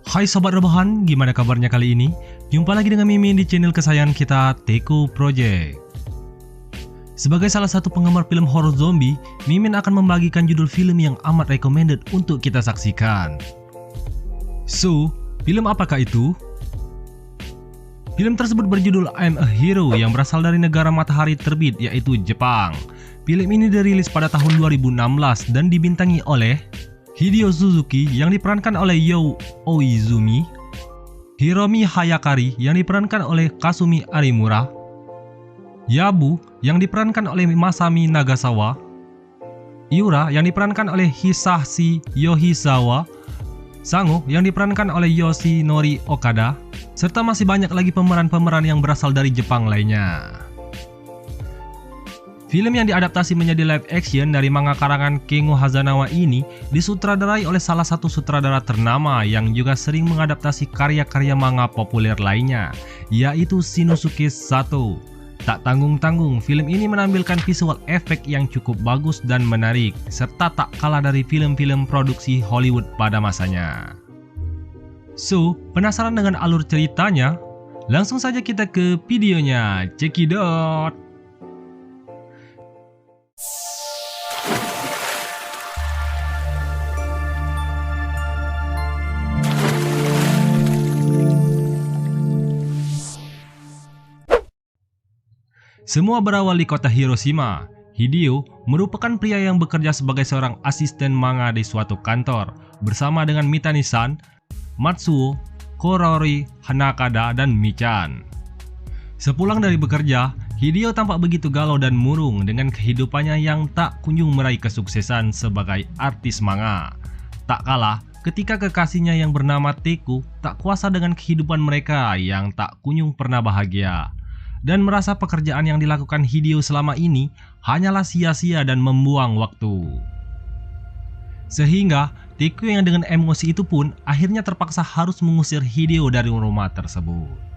Hai Sobat Rebahan, gimana kabarnya kali ini? Jumpa lagi dengan Mimin di channel kesayangan kita, Teku Project. Sebagai salah satu penggemar film horor zombie, Mimin akan membagikan judul film yang amat recommended untuk kita saksikan. So, film apakah itu? Film tersebut berjudul I'm a Hero yang berasal dari negara matahari terbit yaitu Jepang. Film ini dirilis pada tahun 2016 dan dibintangi oleh Hideo Suzuki yang diperankan oleh Yo Oizumi, Hiromi Hayakari yang diperankan oleh Kasumi Arimura, Yabu yang diperankan oleh Masami Nagasawa, Yura yang diperankan oleh Hisashi Yohizawa, Sango yang diperankan oleh Yoshinori Okada, serta masih banyak lagi pemeran-pemeran yang berasal dari Jepang lainnya. Film yang diadaptasi menjadi live action dari manga karangan Kengo Hazanawa ini disutradarai oleh salah satu sutradara ternama yang juga sering mengadaptasi karya-karya manga populer lainnya, yaitu Shinosuke Sato. Tak tanggung-tanggung, film ini menampilkan visual efek yang cukup bagus dan menarik, serta tak kalah dari film-film produksi Hollywood pada masanya. So, penasaran dengan alur ceritanya? Langsung saja kita ke videonya, cekidot! Semua berawal di kota Hiroshima. Hideo merupakan pria yang bekerja sebagai seorang asisten manga di suatu kantor bersama dengan Mitani-san, Matsuo, Korori, Hanakada, dan Michan. Sepulang dari bekerja, Hideo tampak begitu galau dan murung dengan kehidupannya yang tak kunjung meraih kesuksesan sebagai artis manga. Tak kalah ketika kekasihnya yang bernama Teku tak kuasa dengan kehidupan mereka yang tak kunjung pernah bahagia, dan merasa pekerjaan yang dilakukan Hideo selama ini hanyalah sia-sia dan membuang waktu. Sehingga Teku yang dengan emosi itu pun akhirnya terpaksa harus mengusir Hideo dari rumah tersebut.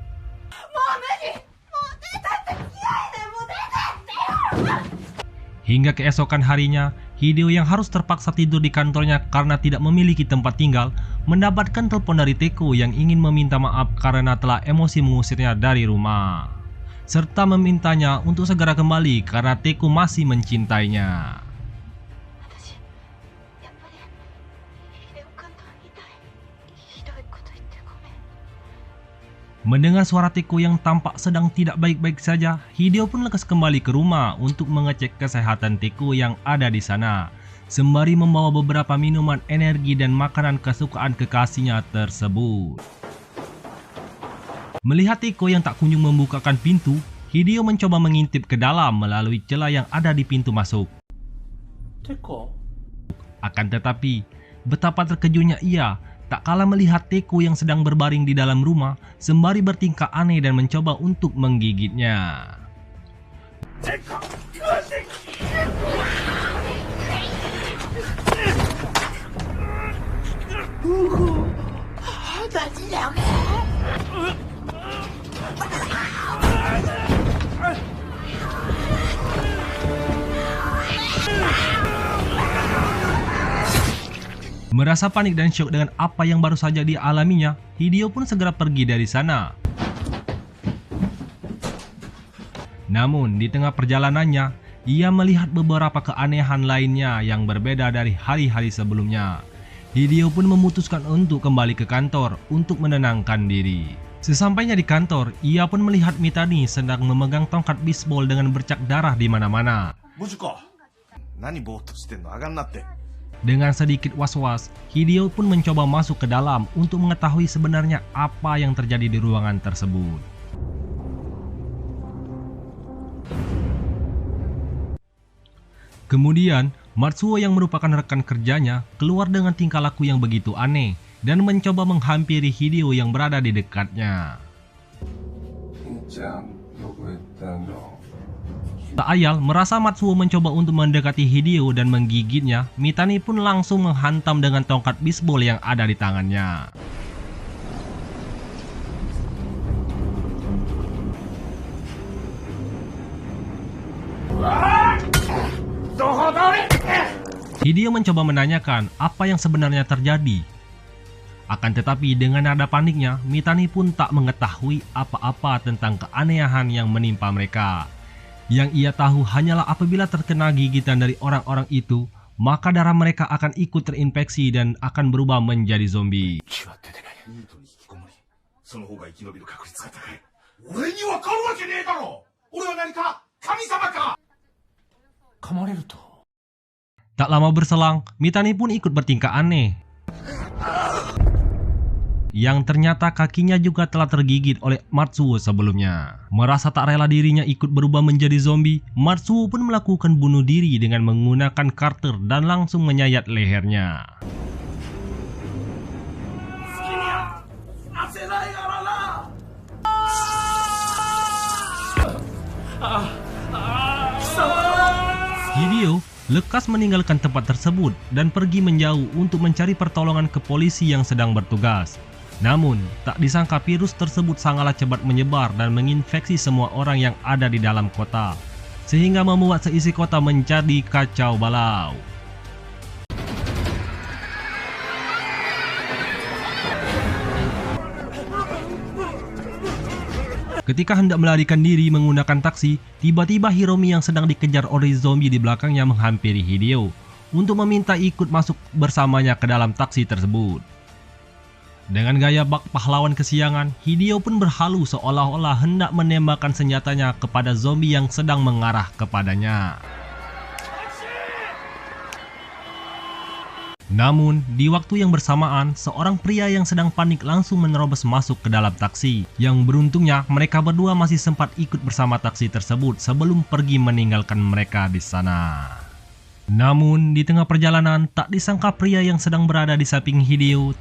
Hingga keesokan harinya, Hideo yang harus terpaksa tidur di kantornya karena tidak memiliki tempat tinggal, mendapatkan telepon dari Teku yang ingin meminta maaf karena telah emosi mengusirnya dari rumah, serta memintanya untuk segera kembali karena Teku masih mencintainya. Mendengar suara Teku yang tampak sedang tidak baik-baik saja, Hideo pun lekas kembali ke rumah untuk mengecek kesehatan Teku yang ada di sana, sembari membawa beberapa minuman energi dan makanan kesukaan kekasihnya tersebut. Melihat Teku yang tak kunjung membukakan pintu, Hideo mencoba mengintip ke dalam melalui celah yang ada di pintu masuk. Teku? Akan tetapi, betapa terkejutnya ia tak kalah melihat Teku yang sedang berbaring di dalam rumah sembari bertingkah aneh dan mencoba untuk menggigitnya. Merasa panik dan syok dengan apa yang baru saja dialaminya, Hideo pun segera pergi dari sana. Namun di tengah perjalanannya, ia melihat beberapa keanehan lainnya yang berbeda dari hari-hari sebelumnya. Hideo pun memutuskan untuk kembali ke kantor untuk menenangkan diri. Sesampainya di kantor, ia pun melihat Mitani sedang memegang tongkat bisbol dengan bercak darah di mana-mana. Dengan sedikit was-was, Hideo pun mencoba masuk ke dalam untuk mengetahui sebenarnya apa yang terjadi di ruangan tersebut. Kemudian, Matsuo yang merupakan rekan kerjanya keluar dengan tingkah laku yang begitu aneh dan mencoba menghampiri Hideo yang berada di dekatnya. Tak ayal merasa Matsuo mencoba untuk mendekati Hideo dan menggigitnya, Mitani pun langsung menghantam dengan tongkat bisbol yang ada di tangannya. Hideo mencoba menanyakan apa yang sebenarnya terjadi. Akan tetapi dengan nada paniknya, Mitani pun tak mengetahui apa-apa tentang keanehan yang menimpa mereka. Yang ia tahu hanyalah apabila terkena gigitan dari orang-orang itu, maka darah mereka akan ikut terinfeksi dan akan berubah menjadi zombie. Tak lama berselang, Mitani pun ikut bertingkah aneh. Yang ternyata kakinya juga telah tergigit oleh Matsuo sebelumnya. Merasa tak rela dirinya ikut berubah menjadi zombie, Matsuo pun melakukan bunuh diri dengan menggunakan karter dan langsung menyayat lehernya. Hideo lekas meninggalkan tempat tersebut dan pergi menjauh untuk mencari pertolongan ke polisi yang sedang bertugas. Namun, tak disangka virus tersebut sangatlah cepat menyebar dan menginfeksi semua orang yang ada di dalam kota, sehingga membuat seisi kota menjadi kacau balau. Ketika hendak melarikan diri menggunakan taksi, tiba-tiba Hiromi yang sedang dikejar oleh zombie di belakangnya menghampiri Hideo untuk meminta ikut masuk bersamanya ke dalam taksi tersebut. Dengan gaya bak pahlawan kesiangan, Hideo pun berhalu seolah-olah hendak menembakkan senjatanya kepada zombie yang sedang mengarah kepadanya. Namun, di waktu yang bersamaan, seorang pria yang sedang panik langsung menerobos masuk ke dalam taksi. Yang beruntungnya, mereka berdua masih sempat ikut bersama taksi tersebut sebelum pergi meninggalkan mereka di sana. Namun, di tengah perjalanan, tak disangka pria yang sedang berada di samping Hideo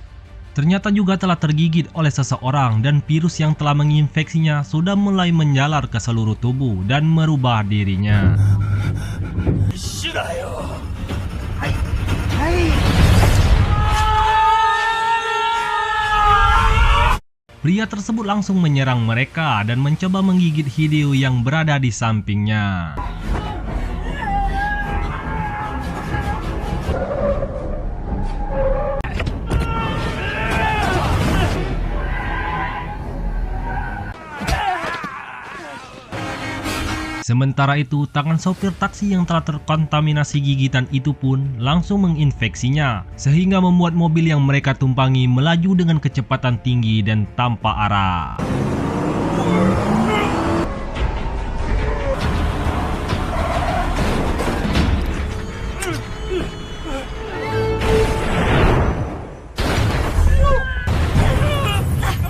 ternyata juga telah tergigit oleh seseorang dan virus yang telah menginfeksinya sudah mulai menjalar ke seluruh tubuh dan merubah dirinya. Pria tersebut langsung menyerang mereka dan mencoba menggigit Hideo yang berada di sampingnya. Sementara itu, tangan sopir taksi yang telah terkontaminasi gigitan itu pun langsung menginfeksinya, sehingga membuat mobil yang mereka tumpangi melaju dengan kecepatan tinggi dan tanpa arah.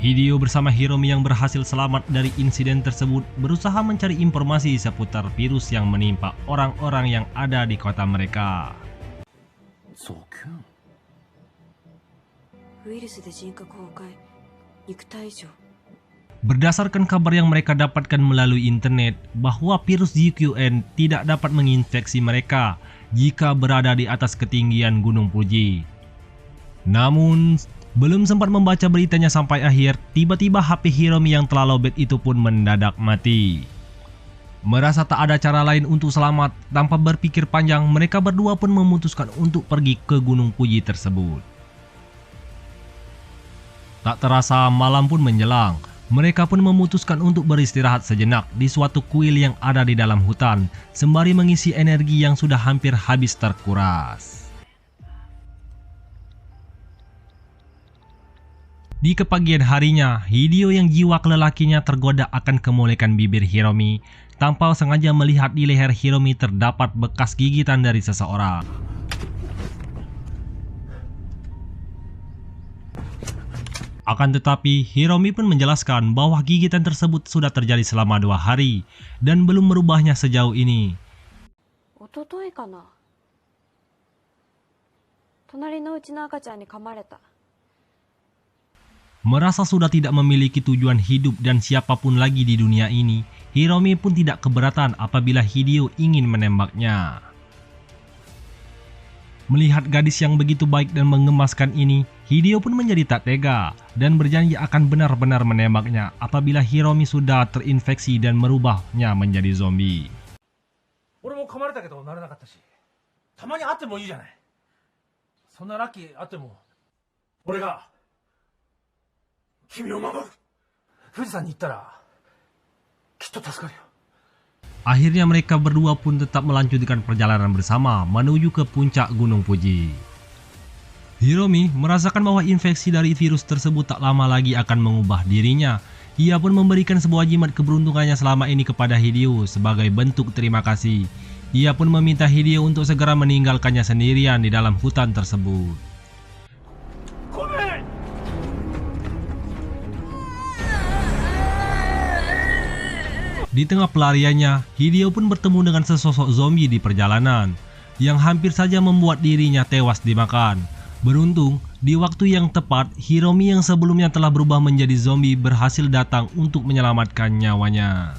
Hideo bersama Hiromi yang berhasil selamat dari insiden tersebut berusaha mencari informasi seputar virus yang menimpa orang-orang yang ada di kota mereka. Berdasarkan kabar yang mereka dapatkan melalui internet bahwa virus ZQN tidak dapat menginfeksi mereka jika berada di atas ketinggian Gunung Fuji. Namun, belum sempat membaca beritanya sampai akhir, tiba-tiba HP Hiromi yang telah lowbat itu pun mendadak mati. Merasa tak ada cara lain untuk selamat, tanpa berpikir panjang, mereka berdua pun memutuskan untuk pergi ke Gunung Fuji tersebut. Tak terasa malam pun menjelang, mereka pun memutuskan untuk beristirahat sejenak di suatu kuil yang ada di dalam hutan, sembari mengisi energi yang sudah hampir habis terkuras. Di kepagian harinya, Hideo yang jiwa kelelakinya tergoda akan kemolekan bibir Hiromi, tanpa sengaja melihat di leher Hiromi terdapat bekas gigitan dari seseorang. Akan tetapi, Hiromi pun menjelaskan bahwa gigitan tersebut sudah terjadi selama 2 hari dan belum merubahnya sejauh ini. Merasa sudah tidak memiliki tujuan hidup dan siapapun lagi di dunia ini, Hiromi pun tidak keberatan apabila Hideo ingin menembaknya. Melihat gadis yang begitu baik dan mengemaskan ini, Hideo pun menjadi tak tega dan berjanji akan benar-benar menembaknya apabila Hiromi sudah terinfeksi dan merubahnya menjadi zombie. たまに会ってもいいじゃない。そんなラッキーあっても、俺が君を守る。富士山に行ったらきっと助かるよ。 Akhirnya mereka berdua pun tetap melanjutkan perjalanan bersama menuju ke puncak Gunung Fuji. Hiromi merasakan bahwa infeksi dari virus tersebut tak lama lagi akan mengubah dirinya. Ia pun memberikan sebuah jimat keberuntungannya selama ini kepada Hideo sebagai bentuk terima kasih. Ia pun meminta Hideo untuk segera meninggalkannya sendirian di dalam hutan tersebut. Di tengah pelariannya, Hideo pun bertemu dengan sesosok zombie di perjalanan yang hampir saja membuat dirinya tewas dimakan. Beruntung, di waktu yang tepat, Hiromi yang sebelumnya telah berubah menjadi zombie berhasil datang untuk menyelamatkan nyawanya.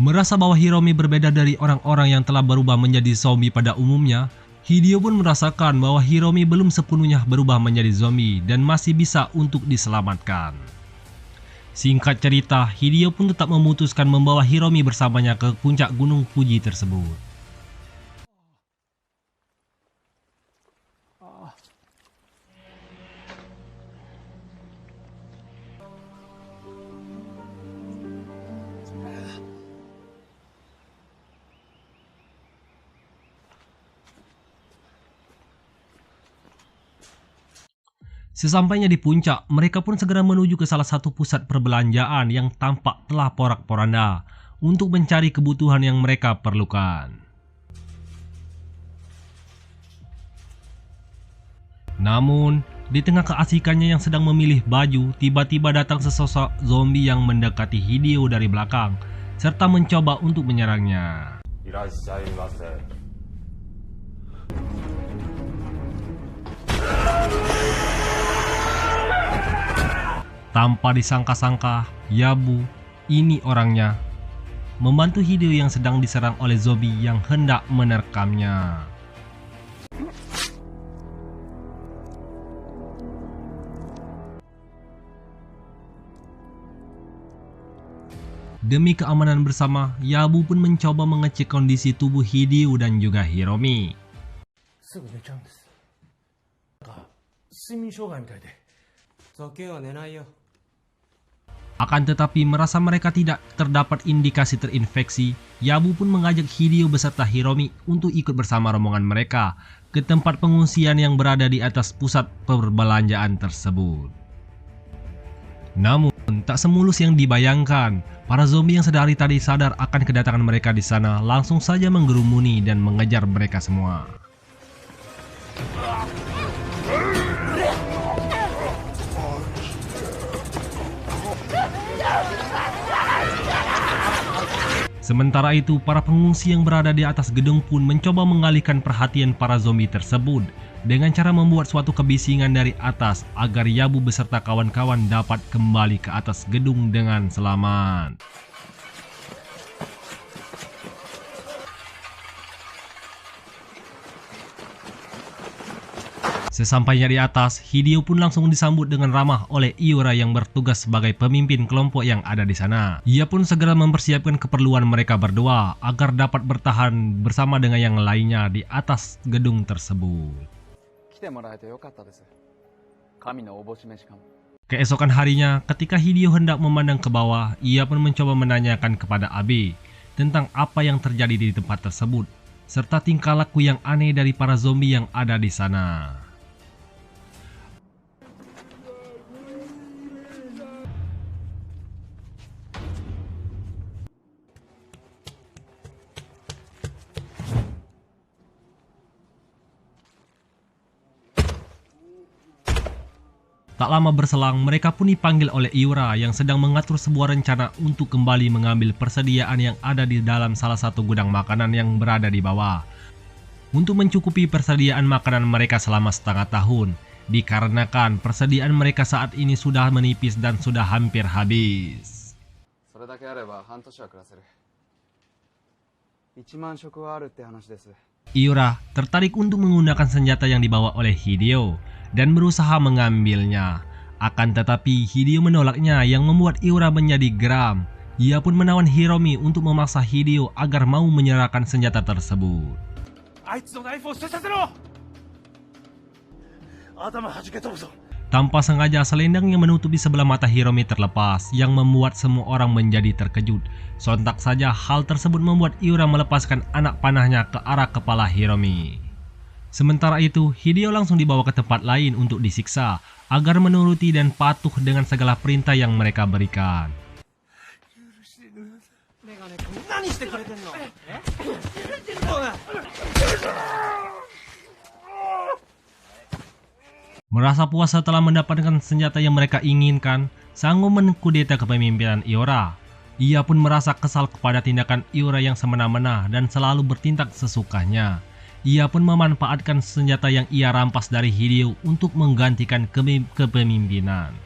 Merasa bahwa Hiromi berbeda dari orang-orang yang telah berubah menjadi zombie pada umumnya, Hideo pun merasakan bahwa Hiromi belum sepenuhnya berubah menjadi zombie dan masih bisa untuk diselamatkan. Singkat cerita, Hideo pun tetap memutuskan membawa Hiromi bersamanya ke puncak Gunung Fuji tersebut. Sesampainya di puncak, mereka pun segera menuju ke salah satu pusat perbelanjaan yang tampak telah porak-poranda untuk mencari kebutuhan yang mereka perlukan. Namun, di tengah keasikannya yang sedang memilih baju, tiba-tiba datang sesosok zombie yang mendekati Hideo dari belakang, serta mencoba untuk menyerangnya. Tanpa disangka-sangka, Yabu, ini orangnya, membantu Hideo yang sedang diserang oleh zombie yang hendak menerkamnya. Demi keamanan bersama, Yabu pun mencoba mengecek kondisi tubuh Hideo dan juga Hiromi. Akan tetapi merasa mereka tidak terdapat indikasi terinfeksi, Yabu pun mengajak Hideo beserta Hiromi untuk ikut bersama rombongan mereka ke tempat pengungsian yang berada di atas pusat perbelanjaan tersebut. Namun, tak semulus yang dibayangkan. Para zombie yang sedari tadi sadar akan kedatangan mereka di sana langsung saja menggerumuni dan mengejar mereka semua. Sementara itu, para pengungsi yang berada di atas gedung pun mencoba mengalihkan perhatian para zombie tersebut dengan cara membuat suatu kebisingan dari atas agar Yabu beserta kawan-kawan dapat kembali ke atas gedung dengan selamat. Sesampainya di atas, Hideo pun langsung disambut dengan ramah oleh Iura yang bertugas sebagai pemimpin kelompok yang ada di sana. Ia pun segera mempersiapkan keperluan mereka berdua agar dapat bertahan bersama dengan yang lainnya di atas gedung tersebut. Keesokan harinya, ketika Hideo hendak memandang ke bawah, ia pun mencoba menanyakan kepada Abe tentang apa yang terjadi di tempat tersebut, serta tingkah laku yang aneh dari para zombie yang ada di sana. Tak lama berselang, mereka pun dipanggil oleh Iura yang sedang mengatur sebuah rencana untuk kembali mengambil persediaan yang ada di dalam salah satu gudang makanan yang berada di bawah, untuk mencukupi persediaan makanan mereka selama setengah tahun, dikarenakan persediaan mereka saat ini sudah menipis dan sudah hampir habis. Iura tertarik untuk menggunakan senjata yang dibawa oleh Hideo dan berusaha mengambilnya. Akan tetapi Hideo menolaknya yang membuat Iura menjadi geram. Ia pun menawan Hiromi untuk memaksa Hideo agar mau menyerahkan senjata tersebut. あいつのナイフを捨てさせろ。頭はじけ飛ぶぞ。 Tanpa sengaja selendang yang menutupi sebelah mata Hiromi terlepas yang membuat semua orang menjadi terkejut. Sontak saja hal tersebut membuat Iura melepaskan anak panahnya ke arah kepala Hiromi. Sementara itu, Hideo langsung dibawa ke tempat lain untuk disiksa agar menuruti dan patuh dengan segala perintah yang mereka berikan. Merasa puas setelah mendapatkan senjata yang mereka inginkan, Sango mengkudeta kepemimpinan Iura. Ia pun merasa kesal kepada tindakan Iura yang semena-mena dan selalu bertindak sesukanya. Ia pun memanfaatkan senjata yang ia rampas dari Hideo untuk menggantikan kepemimpinan.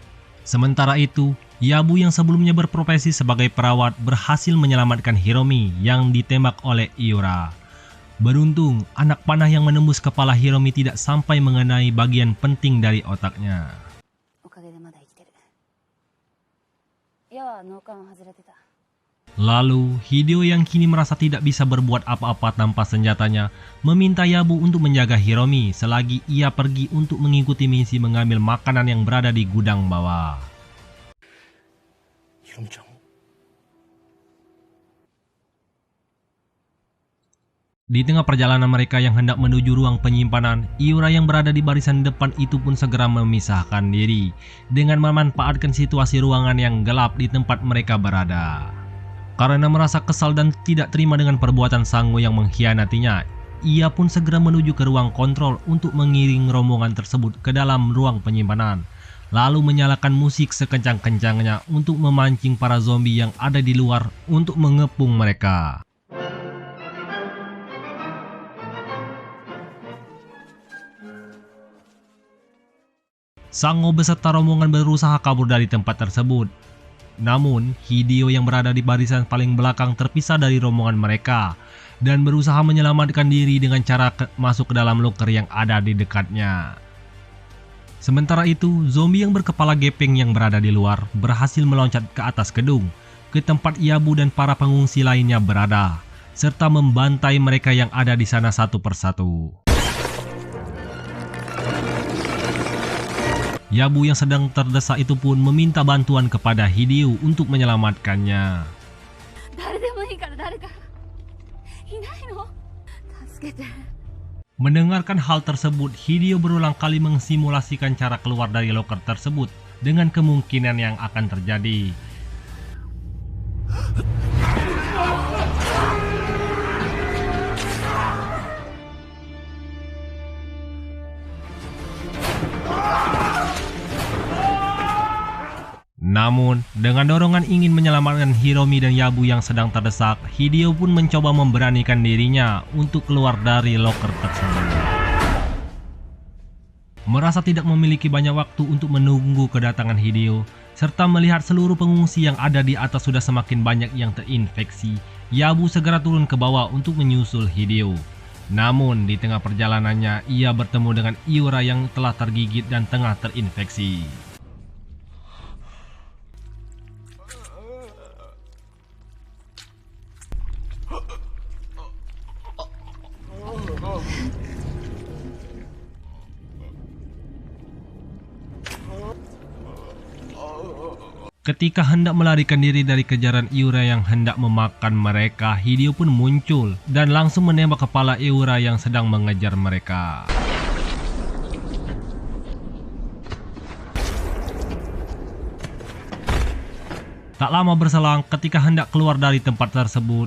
Sementara itu, Yabu yang sebelumnya berprofesi sebagai perawat berhasil menyelamatkan Hiromi yang ditembak oleh Iura. Beruntung, anak panah yang menembus kepala Hiromi tidak sampai mengenai bagian penting dari otaknya. Lalu, Hideo yang kini merasa tidak bisa berbuat apa-apa tanpa senjatanya, meminta Yabu untuk menjaga Hiromi selagi ia pergi untuk mengikuti misi mengambil makanan yang berada di gudang bawah. Di tengah perjalanan mereka yang hendak menuju ruang penyimpanan, Iura yang berada di barisan depan itu pun segera memisahkan diri dengan memanfaatkan situasi ruangan yang gelap di tempat mereka berada. Karena merasa kesal dan tidak terima dengan perbuatan Sango yang mengkhianatinya, ia pun segera menuju ke ruang kontrol untuk mengiring rombongan tersebut ke dalam ruang penyimpanan. Lalu menyalakan musik sekencang-kencangnya untuk memancing para zombie yang ada di luar untuk mengepung mereka. Sango beserta rombongan berusaha kabur dari tempat tersebut. Namun, Hideo yang berada di barisan paling belakang terpisah dari rombongan mereka dan berusaha menyelamatkan diri dengan cara masuk ke dalam loker yang ada di dekatnya. Sementara itu, zombie yang berkepala gepeng yang berada di luar berhasil meloncat ke atas gedung, ke tempat Yabu dan para pengungsi lainnya berada, serta membantai mereka yang ada di sana satu persatu. Yabu yang sedang terdesak itu pun meminta bantuan kepada Hideo untuk menyelamatkannya. Mendengarkan hal tersebut, Hideo berulang kali mensimulasikan cara keluar dari loker tersebut dengan kemungkinan yang akan terjadi. Namun, dengan dorongan ingin menyelamatkan Hiromi dan Yabu yang sedang terdesak, Hideo pun mencoba memberanikan dirinya untuk keluar dari loker tersebut. Merasa tidak memiliki banyak waktu untuk menunggu kedatangan Hideo, serta melihat seluruh pengungsi yang ada di atas sudah semakin banyak yang terinfeksi, Yabu segera turun ke bawah untuk menyusul Hideo. Namun, di tengah perjalanannya, ia bertemu dengan Iura yang telah tergigit dan tengah terinfeksi. Ketika hendak melarikan diri dari kejaran Iura yang hendak memakan mereka, Hideo pun muncul dan langsung menembak kepala Iura yang sedang mengejar mereka. Tak lama berselang, ketika hendak keluar dari tempat tersebut,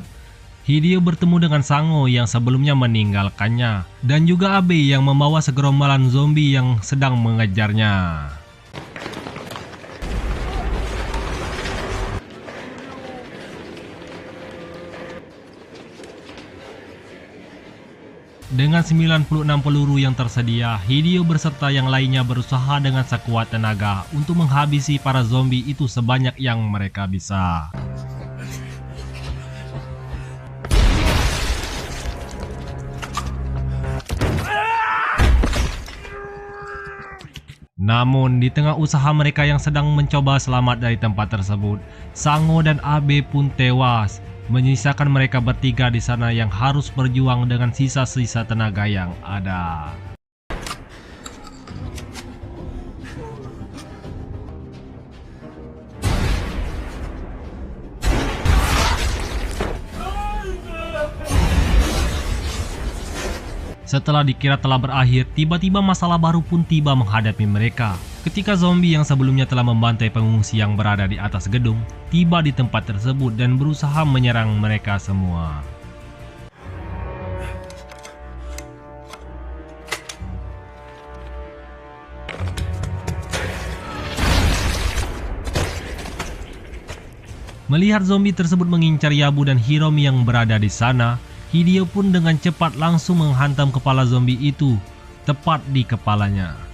Hideo bertemu dengan Sango yang sebelumnya meninggalkannya, dan juga Abe yang membawa segerombolan zombie yang sedang mengejarnya. Dengan 96 peluru yang tersedia, Hideo beserta yang lainnya berusaha dengan sekuat tenaga untuk menghabisi para zombie itu sebanyak yang mereka bisa. Namun di tengah usaha mereka yang sedang mencoba selamat dari tempat tersebut, Sango dan Abe pun tewas, menyisakan mereka bertiga di sana yang harus berjuang dengan sisa-sisa tenaga yang ada. Setelah dikira telah berakhir, tiba-tiba masalah baru pun tiba menghadapi mereka. Ketika zombie yang sebelumnya telah membantai pengungsi yang berada di atas gedung, tiba di tempat tersebut dan berusaha menyerang mereka semua. Melihat zombie tersebut mengincar Yabu dan Hiromi yang berada di sana, Hideo pun dengan cepat langsung menghantam kepala zombie itu, tepat di kepalanya.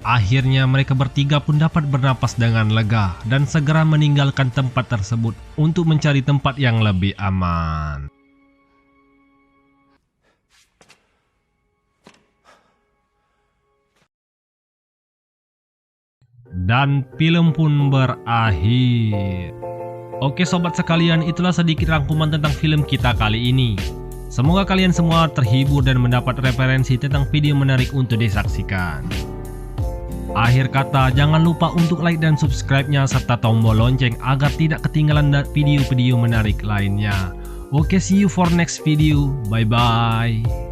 Akhirnya mereka bertiga pun dapat bernapas dengan lega dan segera meninggalkan tempat tersebut untuk mencari tempat yang lebih aman. Dan film pun berakhir. Oke sobat sekalian, itulah sedikit rangkuman tentang film kita kali ini. Semoga kalian semua terhibur dan mendapat referensi tentang video menarik untuk disaksikan. Akhir kata, jangan lupa untuk like dan subscribe-nya serta tombol lonceng agar tidak ketinggalan video-video menarik lainnya. Oke, see you for next video. Bye-bye.